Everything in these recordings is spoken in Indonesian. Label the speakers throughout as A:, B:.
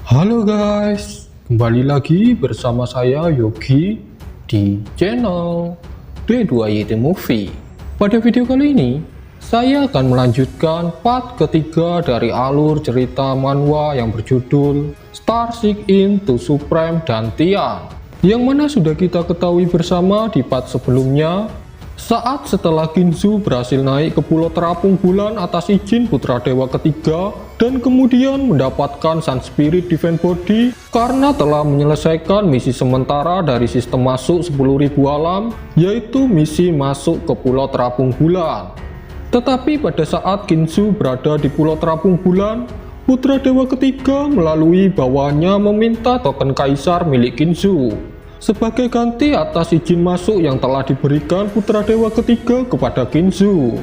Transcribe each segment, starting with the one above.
A: Halo guys, kembali lagi bersama saya Yogi di channel D2YT Movie. Pada video kali ini, saya akan melanjutkan part ketiga dari alur cerita manhwa yang berjudul Star Seek into Supreme Dantian, yang mana sudah kita ketahui bersama di part sebelumnya. Saat setelah Ginsu berhasil naik ke pulau terapung bulan atas izin putra dewa ketiga dan kemudian mendapatkan Sun Spirit Divine Body karena telah menyelesaikan misi sementara dari sistem masuk 10.000 alam, yaitu misi masuk ke pulau terapung bulan. Tetapi pada saat Ginsu berada di pulau terapung bulan, putra dewa ketiga melalui bawahannya meminta token kaisar milik Ginsu sebagai ganti atas izin masuk yang telah diberikan putra dewa ketiga kepada Ginsu.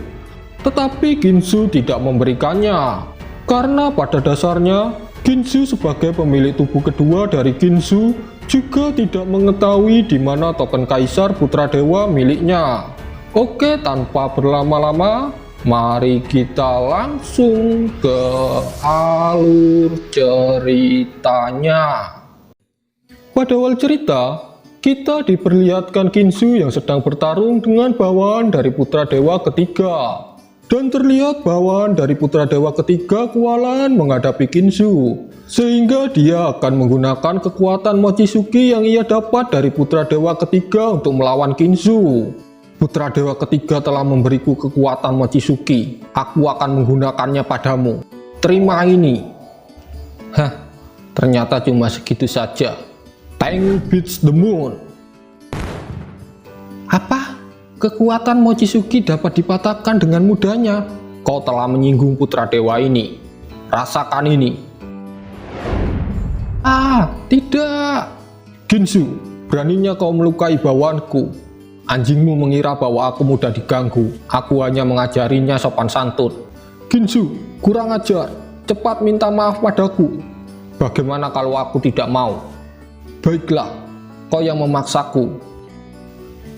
A: Tetapi Ginsu tidak memberikannya, karena pada dasarnya Ginsu sebagai pemilik tubuh kedua dari Ginsu juga tidak mengetahui di mana token kaisar putra dewa miliknya. Oke, tanpa berlama-lama, mari kita langsung ke alur ceritanya. Pada awal cerita, kita diperlihatkan Ginsu yang sedang bertarung dengan bawahan dari putra dewa ketiga. Dan terlihat bawahan dari putra dewa ketiga kewalahan menghadapi Ginsu, sehingga dia akan menggunakan kekuatan Mochizuki yang ia dapat dari putra dewa ketiga untuk melawan Ginsu. Putra dewa ketiga telah memberiku kekuatan Mochizuki, aku akan menggunakannya padamu. Terima ini. Hah, ternyata cuma segitu saja. Tank beats the moon. Apa? Kekuatan Mochizuki dapat dipatahkan dengan mudahnya. Kau telah menyinggung putra dewa ini. Rasakan ini. Ah, tidak. Ginsu, beraninya kau melukai bawahanku. Anjingmu mengira bahwa aku mudah diganggu. Aku hanya mengajarinya sopan santun. Ginsu, kurang ajar. Cepat minta maaf padaku. Bagaimana kalau aku tidak mau? Baiklah, kau yang memaksaku.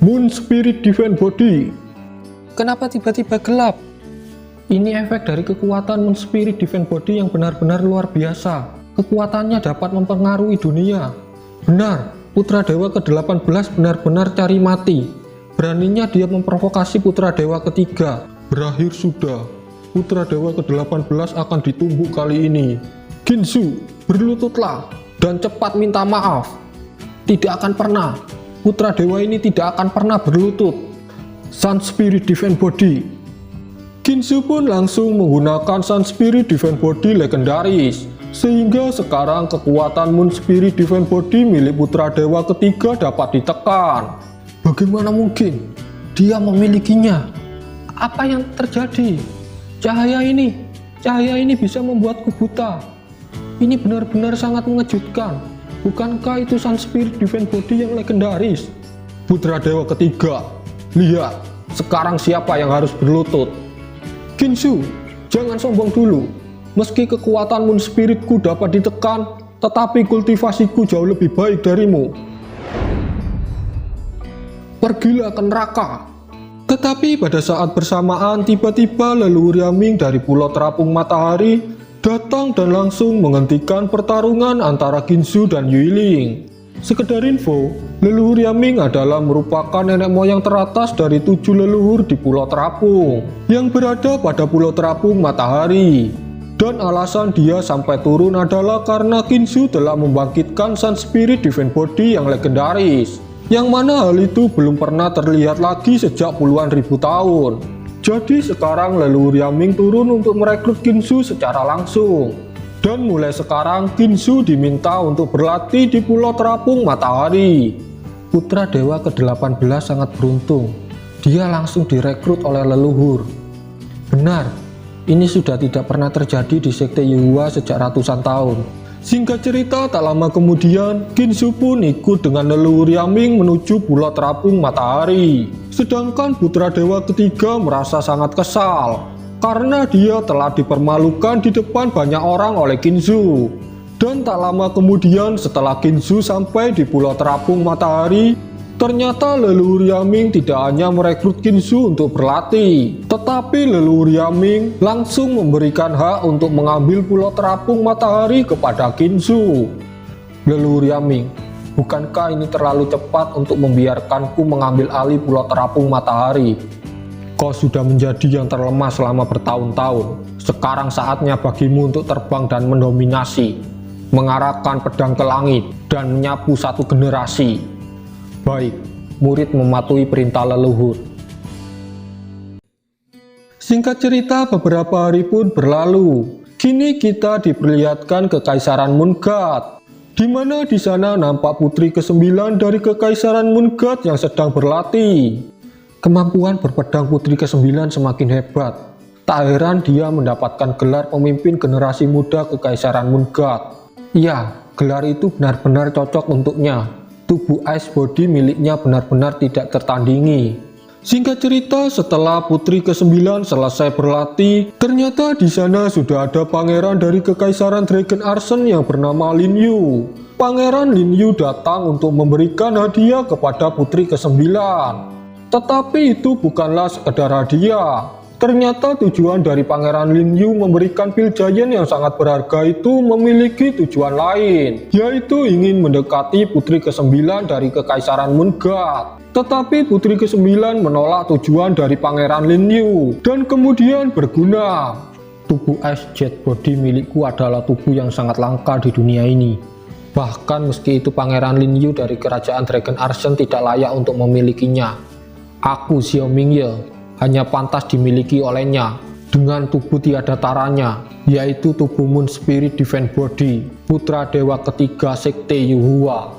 A: Moon Spirit Divine Body. Kenapa tiba-tiba gelap? Ini efek dari kekuatan Moon Spirit Divine Body yang benar-benar luar biasa. Kekuatannya dapat mempengaruhi dunia. Benar, putra dewa ke-18 benar-benar cari mati. Beraninya dia memprovokasi putra dewa ketiga. Berakhir sudah. Putra dewa ke-18 akan ditumbuk kali ini. Ginsu, berlututlah dan cepat minta maaf. Tidak akan pernah. Putra dewa ini tidak akan pernah berlutut. Sun Spirit Divine Body. Ginsu pun langsung menggunakan Sun Spirit Divine Body legendaris, sehingga sekarang kekuatan Moon Spirit Divine Body milik putra dewa ketiga dapat ditekan. Bagaimana mungkin dia memilikinya? Apa yang terjadi? Cahaya ini bisa membuatku buta. Ini benar-benar sangat mengejutkan. Bukankah itu Sun Spirit Divine Body yang legendaris? Putra dewa ketiga, lihat, sekarang siapa yang harus berlutut? Ginsu, jangan sombong dulu. Meski kekuatan Moon Spiritku dapat ditekan, tetapi kultivasiku jauh lebih baik darimu. Pergilah ke neraka. Tetapi pada saat bersamaan, tiba-tiba leluhur Yaming dari Pulau Terapung Matahari datang dan langsung menghentikan pertarungan antara Ginsu dan Yuiling. Sekedar info, leluhur Yaming adalah merupakan nenek moyang teratas dari 7 leluhur di Pulau Terapung yang berada pada Pulau Terapung Matahari. Dan alasan dia sampai turun adalah karena Ginsu telah membangkitkan Sun Spirit Divine Body yang legendaris, yang mana hal itu belum pernah terlihat lagi sejak puluhan ribu tahun. Jadi sekarang leluhur Yaming turun untuk merekrut Ginsu secara langsung. Dan mulai sekarang Ginsu diminta untuk berlatih di Pulau Terapung Matahari. Putra dewa ke-18 sangat beruntung. Dia langsung direkrut oleh leluhur. Benar, ini sudah tidak pernah terjadi di Sekte Yuhua sejak ratusan tahun. Singkat cerita, tak lama kemudian Ginsu pun ikut dengan leluhur Yaming menuju Pulau Terapung Matahari. Sedangkan putra dewa ketiga merasa sangat kesal karena dia telah dipermalukan di depan banyak orang oleh Ginsu. Dan tak lama kemudian setelah Ginsu sampai di Pulau Terapung Matahari, Ternyata leluhur Yaming tidak hanya merekrut Ginsu untuk berlatih, tetapi leluhur Yaming langsung memberikan hak untuk mengambil Pulau Terapung Matahari kepada Ginsu. Leluhur Yaming, bukankah ini terlalu cepat untuk membiarkanku mengambil alih Pulau Terapung Matahari? Kau sudah menjadi yang terlemah selama bertahun-tahun. Sekarang saatnya bagimu untuk terbang dan mendominasi, mengarahkan pedang ke langit, dan menyapu satu generasi. Baik, murid mematuhi perintah leluhur. Singkat cerita, beberapa hari pun berlalu. Kini kita diperlihatkan Kekaisaran Moongard, di mana di sana nampak putri ke-9 dari Kekaisaran Moongard yang sedang berlatih. Kemampuan berpedang putri ke-9 semakin hebat. Tak heran dia mendapatkan gelar pemimpin generasi muda Kekaisaran Moongard. Ya, gelar itu benar-benar cocok untuknya. Tubuh Ice Body miliknya benar-benar tidak tertandingi. Singkat cerita, setelah putri ke-9 selesai berlatih, ternyata di sana sudah ada pangeran dari Kekaisaran Dragon Arsen yang bernama Lin Yu. Pangeran Lin Yu datang untuk memberikan hadiah kepada putri ke-9. Tetapi itu bukanlah sekedar hadiah. Ternyata tujuan dari Pangeran Lin Yu memberikan pil giant yang sangat berharga itu memiliki tujuan lain, yaitu ingin mendekati putri ke-9 dari Kekaisaran Moongard. Tetapi putri ke-9 menolak tujuan dari Pangeran Lin Yu dan kemudian berguna. Tubuh Ice Jet Body milikku adalah tubuh yang sangat langka di dunia ini. Bahkan meski itu Pangeran Lin Yu dari Kerajaan Dragon Arsen tidak layak untuk memilikinya. Aku, Xiao Mingye, hanya pantas dimiliki olehnya dengan tubuh tiada taranya, yaitu tubuh Moon Spirit Divine Body, putra dewa ketiga Sekte Yuhua.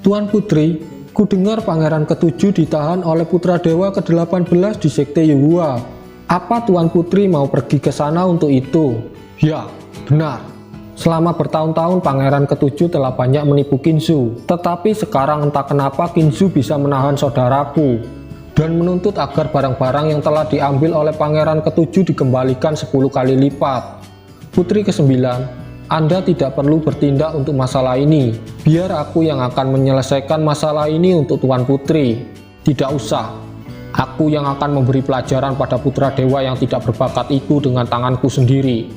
A: Tuan Putri, ku dengar pangeran ke-7 ditahan oleh putra dewa ke-18 di Sekte Yuhua. Apa Tuan Putri mau pergi ke sana untuk itu? Ya, benar. Selama bertahun-tahun pangeran ke-7 telah banyak menipu Ginsu, tetapi sekarang entah kenapa Ginsu bisa menahan saudaraku dan menuntut agar barang-barang yang telah diambil oleh pangeran ke-7 dikembalikan 10 kali lipat. Putri ke-9, Anda tidak perlu bertindak untuk masalah ini. Biar aku yang akan menyelesaikan masalah ini untuk Tuan Putri. Tidak usah. Aku yang akan memberi pelajaran pada putra dewa yang tidak berbakat itu dengan tanganku sendiri.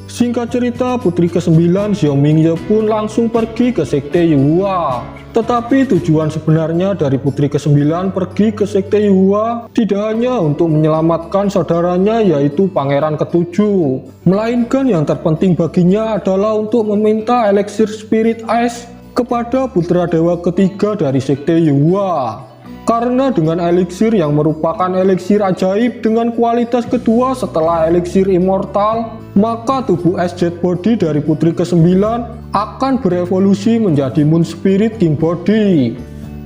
A: Singkat cerita, putri ke-9 Xiao Mingye pun langsung pergi ke Sekte Yuhua. Tetapi tujuan sebenarnya dari putri ke-9 pergi ke Sekte Yuhua tidak hanya untuk menyelamatkan saudaranya yaitu pangeran ke-7, melainkan yang terpenting baginya adalah untuk meminta eliksir Spirit Ice kepada putra dewa ketiga dari Sekte Yuhua. Karena dengan eliksir yang merupakan eliksir ajaib dengan kualitas kedua setelah eliksir immortal, maka tubuh Ice Jet Body dari putri ke-9 akan berevolusi menjadi Moon Spirit King Body.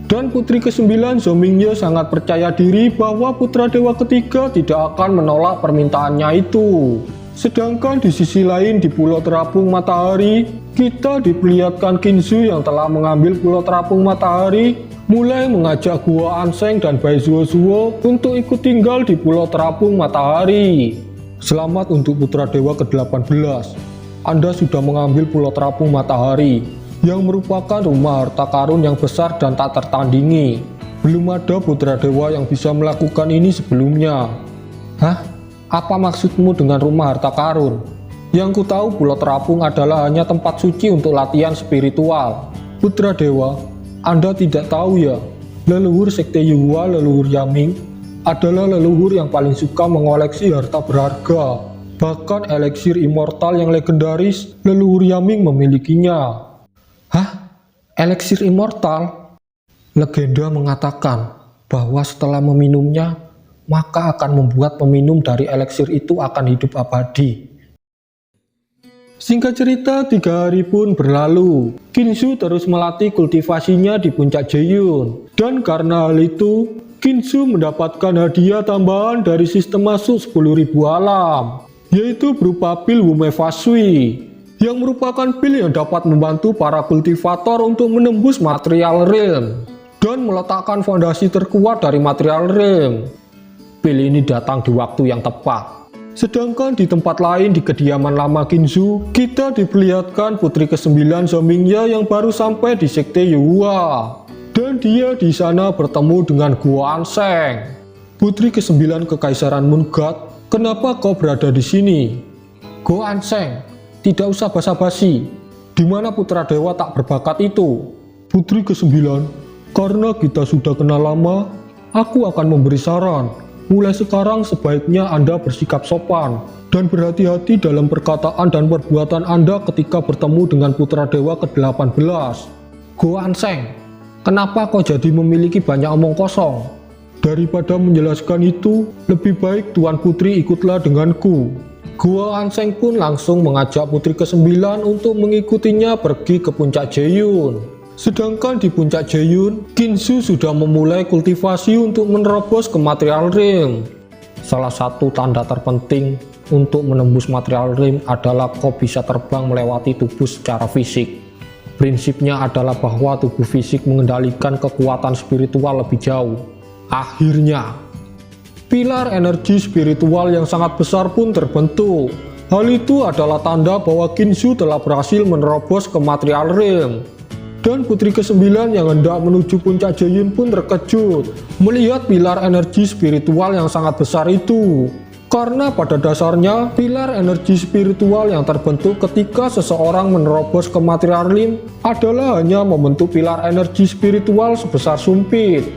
A: Dan putri ke-9 Xiao Mingye sangat percaya diri bahwa putra dewa ketiga tidak akan menolak permintaannya itu. Sedangkan di sisi lain di Pulau Terapung Matahari, kita diperlihatkan Ginsu yang telah mengambil Pulau Terapung Matahari mulai mengajak Guo Anseng dan Bai Zuo untuk ikut tinggal di Pulau Terapung Matahari. Selamat untuk putra dewa ke-18. Anda sudah mengambil Pulau Terapung Matahari, yang merupakan rumah harta karun yang besar dan tak tertandingi. Belum ada putra dewa yang bisa melakukan ini sebelumnya. Hah? Apa maksudmu dengan rumah harta karun? Yang ku tahu Pulau Terapung adalah hanya tempat suci untuk latihan spiritual. Putra dewa, Anda tidak tahu ya, leluhur Sekte Yuhua, leluhur Yaming, adalah leluhur yang paling suka mengoleksi harta berharga. Bahkan eliksir immortal yang legendaris, leluhur Yaming memilikinya. Hah? Eliksir immortal? Legenda mengatakan bahwa setelah meminumnya, maka akan membuat peminum dari eliksir itu akan hidup abadi. Singkat cerita, 3 hari pun berlalu. Ginsu terus melatih kultivasinya di puncak Jeeyun. Dan karena hal itu, Ginsu mendapatkan hadiah tambahan dari sistem masuk 10.000 alam, yaitu berupa pil Wume Fasui, yang merupakan pil yang dapat membantu para kultivator untuk menembus material realm dan meletakkan fondasi terkuat dari material realm. Pil ini datang di waktu yang tepat. Sedangkan di tempat lain di kediaman lama Ginsu, kita diperlihatkan putri ke-9 Xiao Mingye yang baru sampai di Sekte Yuhua. Dan dia di sana bertemu dengan Guo Anseng. Putri ke-9 Kekaisaran Moonguard, kenapa kau berada di sini? Guo Anseng, tidak usah basa-basi. Di mana putra dewa tak berbakat itu? Putri ke-9, karena kita sudah kenal lama, aku akan memberi saran. Mulai sekarang sebaiknya Anda bersikap sopan dan berhati-hati dalam perkataan dan perbuatan Anda ketika bertemu dengan putra dewa ke-18. Guo Anseng, kenapa kau jadi memiliki banyak omong kosong? Daripada menjelaskan itu, lebih baik Tuan Putri ikutlah denganku. Guo Anseng pun langsung mengajak putri ke-9 untuk mengikutinya pergi ke puncak Jaeyun. Sedangkan di puncak Jaeyun, Qinzu sudah memulai kultivasi untuk menerobos ke Material Realm. Salah satu tanda terpenting untuk menembus Material Realm adalah kau bisa terbang melewati tubuh secara fisik. Prinsipnya adalah bahwa tubuh fisik mengendalikan kekuatan spiritual lebih jauh. Akhirnya, pilar energi spiritual yang sangat besar pun terbentuk. Hal itu adalah tanda bahwa Qinzu telah berhasil menerobos ke Material Realm. Dan putri ke-9 yang hendak menuju puncak Jaeyun pun terkejut melihat pilar energi spiritual yang sangat besar itu. Karena pada dasarnya, pilar energi spiritual yang terbentuk ketika seseorang menerobos ke Material Realm adalah hanya membentuk pilar energi spiritual sebesar sumpit.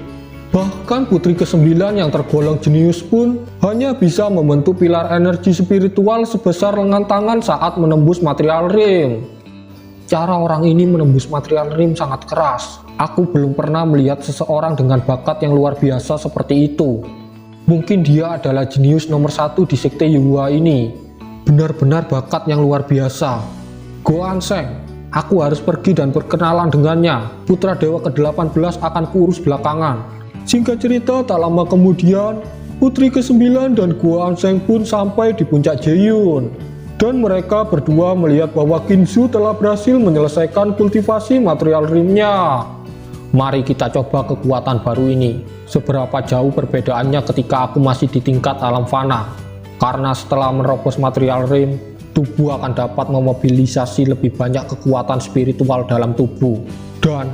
A: Bahkan putri ke-9 yang tergolong jenius pun hanya bisa membentuk pilar energi spiritual sebesar lengan tangan saat menembus Material Realm. Cara orang ini menembus Material Realm sangat keras. Aku belum pernah melihat seseorang dengan bakat yang luar biasa seperti itu. Mungkin dia adalah jenius nomor 1 di sekte Yuhua ini. Benar-benar bakat yang luar biasa. Guo Anseng, aku harus pergi dan berkenalan dengannya. Putra dewa ke-18 akan kuurus belakangan. Singkat cerita, tak lama kemudian, putri ke-9 dan Guo Anseng pun sampai di puncak Jaeyun. Dan mereka berdua melihat bahwa Qinzu telah berhasil menyelesaikan kultivasi Material Realm-nya. Mari kita coba kekuatan baru ini. Seberapa jauh perbedaannya ketika aku masih di tingkat alam fana. Karena setelah menerobos Material Realm, tubuh akan dapat memobilisasi lebih banyak kekuatan spiritual dalam tubuh. Dan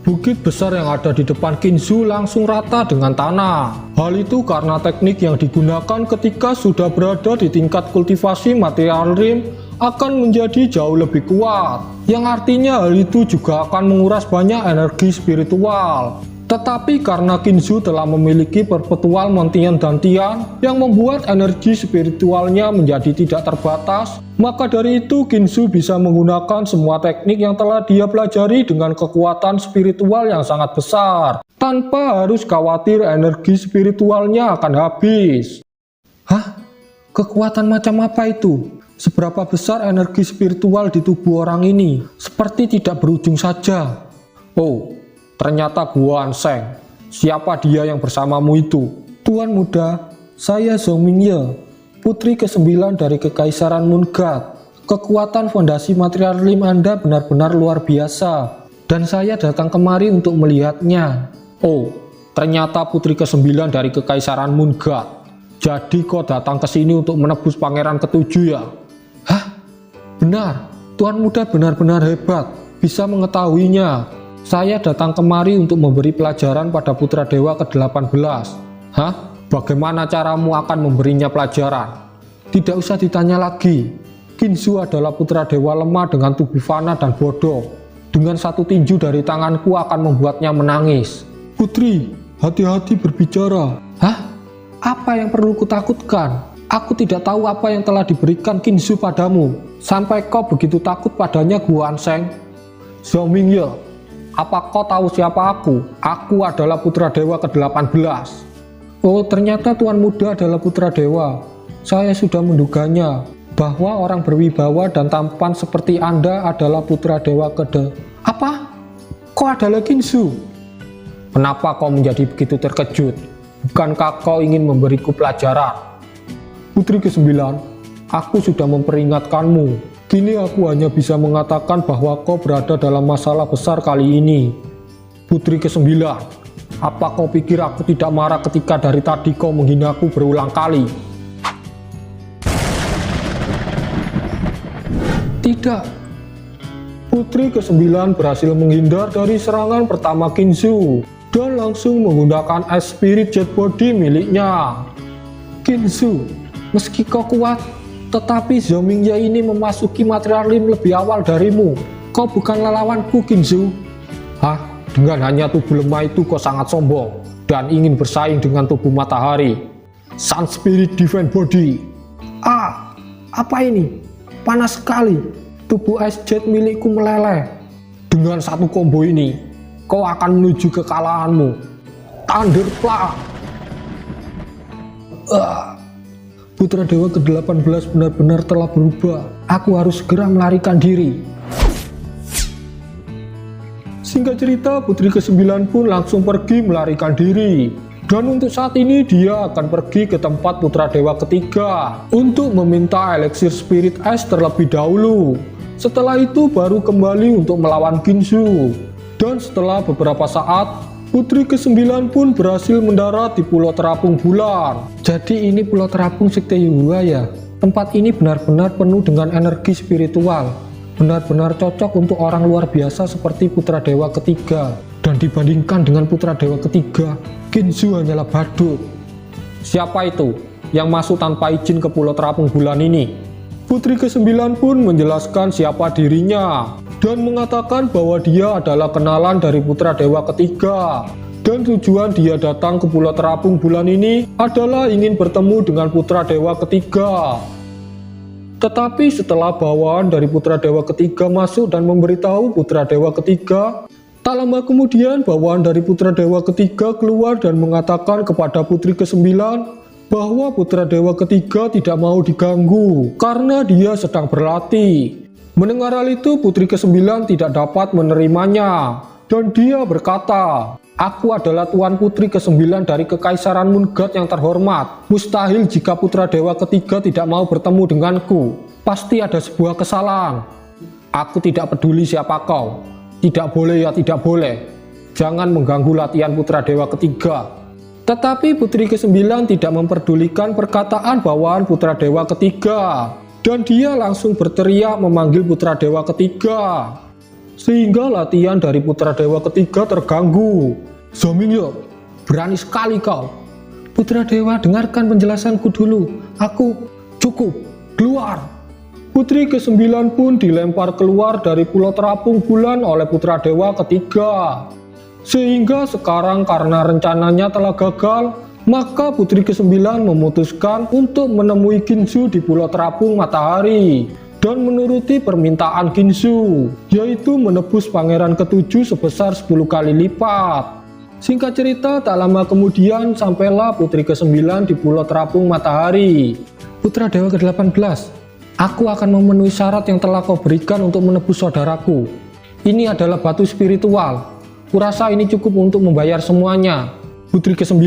A: bukit besar yang ada di depan Qinzu langsung rata dengan tanah. Hal itu karena teknik yang digunakan ketika sudah berada di tingkat kultivasi Material Realm akan menjadi jauh lebih kuat. Yang artinya hal itu juga akan menguras banyak energi spiritual. Tetapi karena Qinzu telah memiliki perpetual Montian Dantian yang membuat energi spiritualnya menjadi tidak terbatas, maka dari itu Qinzu bisa menggunakan semua teknik yang telah dia pelajari dengan kekuatan spiritual yang sangat besar, tanpa harus khawatir energi spiritualnya akan habis. Hah? Kekuatan macam apa itu? Seberapa besar energi spiritual di tubuh orang ini? Seperti tidak berujung saja. Oh, ternyata Guo Anseng. Siapa dia yang bersamamu itu? Tuan muda, saya Zhong Mingye, putri ke-9 dari Kekaisaran Moonguard. Kekuatan fondasi Material Realm Anda benar-benar luar biasa, dan saya datang kemari untuk melihatnya. Oh, ternyata putri ke-9 dari Kekaisaran Moonguard. Jadi kau datang ke sini untuk menebus pangeran ke-7 ya? Hah? Benar, Tuan muda benar-benar hebat, bisa mengetahuinya. Saya datang kemari untuk memberi pelajaran pada putra dewa ke-18. Hah? Bagaimana caramu akan memberinya pelajaran? Tidak usah ditanya lagi. Qinzu adalah putra dewa lemah dengan tubuh fana dan bodoh. Dengan satu tinju dari tanganku akan membuatnya menangis. Putri, hati-hati berbicara. Hah? Apa yang perlu kutakutkan? Aku tidak tahu apa yang telah diberikan Qinzu padamu, sampai kau begitu takut padanya, Guo Anseng. Zhong Mingye, apa kau tahu siapa aku? Aku adalah putra dewa ke-18. Oh, ternyata Tuan muda adalah putra dewa. Saya sudah menduganya bahwa orang berwibawa dan tampan seperti Anda adalah putra dewa Apa? Kau adalah Qinzu? Kenapa kau menjadi begitu terkejut? Bukankah kau ingin memberiku pelajaran? Putri ke-9, aku sudah memperingatkanmu. Kini aku hanya bisa mengatakan bahwa kau berada dalam masalah besar kali ini. Putri ke-9, apa kau pikir aku tidak marah ketika dari tadi kau menghinaku berulang kali? Tidak. Putri ke-9 berhasil menghindar dari serangan pertama Kinsu dan langsung menggunakan es spirit jet body miliknya. Kinsu, meski kau kuat, tetapi Zhou Mingye ini memasuki material lim lebih awal darimu. Kau bukanlah lawanku, Kinsu. Hah? Dengan hanya tubuh lemah itu kau sangat sombong dan ingin bersaing dengan tubuh matahari. Sun Spirit Divine Body. Ah, apa ini? Panas sekali. Tubuh Ice Jet milikku meleleh. Dengan satu combo ini, kau akan menuju kekalahanmu. Thunderclap. Putra Dewa ke-18 benar-benar telah berubah. Aku harus segera melarikan diri. Singkat cerita, Putri ke-9 pun langsung pergi melarikan diri. Dan untuk saat ini dia akan pergi ke tempat Putra Dewa ketiga untuk meminta eliksir Spirit Ice terlebih dahulu. Setelah itu baru kembali untuk melawan Kinsu. Dan setelah beberapa saat, Putri ke-9 pun berhasil mendarat di Pulau Terapung Bulan. Jadi ini Pulau Terapung Sekte Yuhua ya. Tempat ini benar-benar penuh dengan energi spiritual. Benar-benar cocok untuk orang luar biasa seperti Putra Dewa ketiga. Dan dibandingkan dengan Putra Dewa ketiga, Kinsu hanyalah badut. Siapa itu yang masuk tanpa izin ke Pulau Terapung Bulan ini? Putri ke-9 pun menjelaskan siapa dirinya dan mengatakan bahwa dia adalah kenalan dari Putra Dewa ketiga. Dan tujuan dia datang ke Pulau Terapung Bulan ini adalah ingin bertemu dengan Putra Dewa ketiga. Tetapi setelah bawaan dari Putra Dewa ketiga masuk dan memberitahu Putra Dewa ketiga, tak lama kemudian bawaan dari Putra Dewa ketiga keluar dan mengatakan kepada Putri ke-9 bahwa Putra Dewa ketiga tidak mau diganggu karena dia sedang berlatih. Mendengar hal itu, Putri ke-9 tidak dapat menerimanya dan dia berkata, "Aku adalah Tuan Putri ke-9 dari Kekaisaran Moon God yang terhormat. Mustahil jika Putra Dewa ketiga tidak mau bertemu denganku. Pasti ada sebuah kesalahan. Aku tidak peduli siapa kau. Tidak boleh ya tidak boleh. Jangan mengganggu latihan Putra Dewa ketiga." Tetapi Putri ke-9 tidak memperdulikan perkataan bawaan Putra Dewa ketiga. Dan dia langsung berteriak memanggil Putra Dewa ketiga. Sehingga latihan dari Putra Dewa ketiga terganggu. "Zhou Mingye, berani sekali kau." "Putra Dewa, dengarkan penjelasanku dulu. Aku cukup, keluar." Putri ke-9 pun dilempar keluar dari Pulau Terapung Bulan oleh Putra Dewa ketiga. Sehingga sekarang karena rencananya telah gagal, maka Putri ke-9 memutuskan untuk menemui Kinsu di Pulau Terapung Matahari dan menuruti permintaan Kinsu, yaitu menebus pangeran ke-7 sebesar 10 kali lipat. Singkat cerita, tak lama kemudian sampailah Putri ke-9 di Pulau Terapung Matahari. "Putra Dewa ke-18, aku akan memenuhi syarat yang telah kau berikan untuk menebus saudaraku. Ini adalah batu spiritual. Kurasa ini cukup untuk membayar semuanya. Putri ke-9,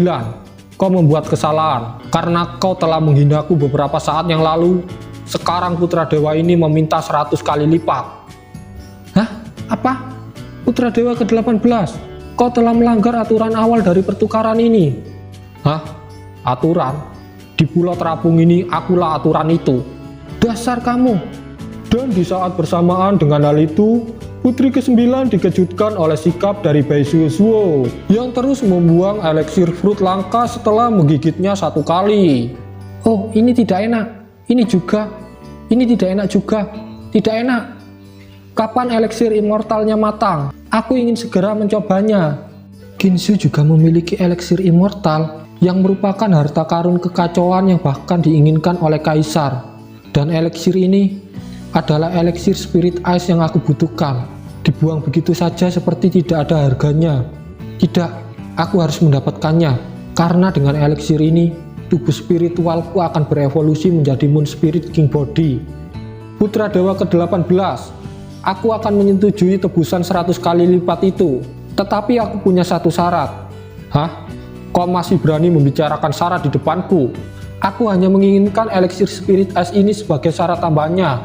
A: kau membuat kesalahan karena kau telah menghinaku beberapa saat yang lalu. Sekarang Putra Dewa ini meminta 100 kali lipat." "Hah? Apa? Putra Dewa ke-18, kau telah melanggar aturan awal dari pertukaran ini." "Hah? Aturan? Di Pulau Terapung ini akulah aturan itu. Dasar kamu." Dan di saat bersamaan dengan hal itu, Putri ke-9 dikejutkan oleh sikap dari Bai Suo yang terus membuang eliksir fruit langka setelah menggigitnya 1 kali. "Oh, ini tidak enak. Ini juga. Ini tidak enak juga. Tidak enak. Kapan eliksir immortalnya matang? Aku ingin segera mencobanya." Kinsu juga memiliki eliksir immortal yang merupakan harta karun kekacauan yang bahkan diinginkan oleh kaisar. Dan eliksir ini adalah eliksir Spirit Ice yang aku butuhkan. Dibuang begitu saja seperti tidak ada harganya. Tidak, aku harus mendapatkannya. Karena dengan eliksir ini, tubuh spiritualku akan berevolusi menjadi Moon Spirit King Body. Putra Dewa ke-18, aku akan menyetujui tebusan 100 kali lipat itu. Tetapi aku punya satu syarat." "Hah? Kau masih berani membicarakan syarat di depanku? Aku hanya menginginkan eliksir Spirit Ice ini sebagai syarat tambahannya."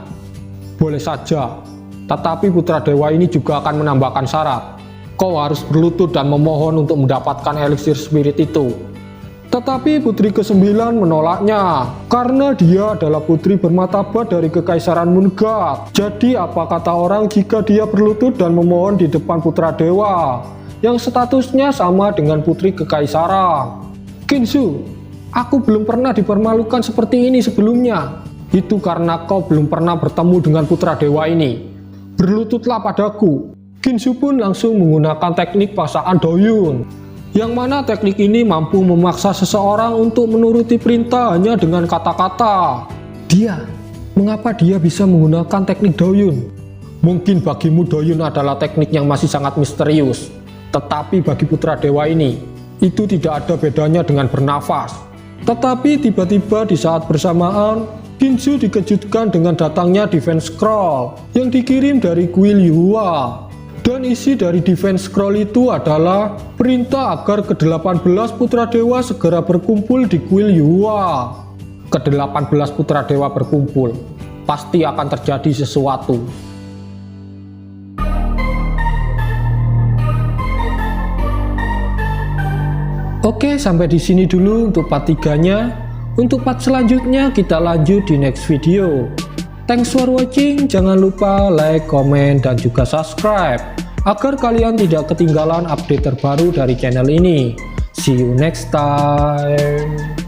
A: "Boleh saja. Tetapi Putra Dewa ini juga akan menambahkan syarat. Kau harus berlutut dan memohon untuk mendapatkan eliksir spirit itu." Tetapi putri ke-9 menolaknya karena dia adalah putri bermartabat dari Kekaisaran Mungak. Jadi apa kata orang jika dia berlutut dan memohon di depan putra dewa yang statusnya sama dengan putri Kekaisaran? Ginsu, aku belum pernah dipermalukan seperti ini sebelumnya. Itu karena kau belum pernah bertemu dengan putra dewa ini. Berlututlah padaku. Ginsu pun langsung menggunakan teknik paksaan Doyun, yang mana teknik ini mampu memaksa seseorang untuk menuruti perintah hanya dengan kata-kata. Mengapa dia bisa menggunakan teknik Doyun? Mungkin bagimu Doyun adalah teknik yang masih sangat misterius, tetapi bagi putra dewa ini, itu tidak ada bedanya dengan bernafas. Tetapi tiba-tiba di saat bersamaan, Ginsu dikejutkan dengan datangnya Defense Scroll yang dikirim dari kuil Yuhua. Dan isi dari Defense Scroll itu adalah perintah agar ke-18 putra dewa segera berkumpul di kuil Yuhua. Ke-18 putra dewa berkumpul, pasti akan terjadi sesuatu. Oke, sampai di sini dulu untuk part 3-nya. Untuk part selanjutnya kita lanjut di next video. Thanks for watching, jangan lupa like, komen, dan juga subscribe agar kalian tidak ketinggalan update terbaru dari channel ini. See you next time.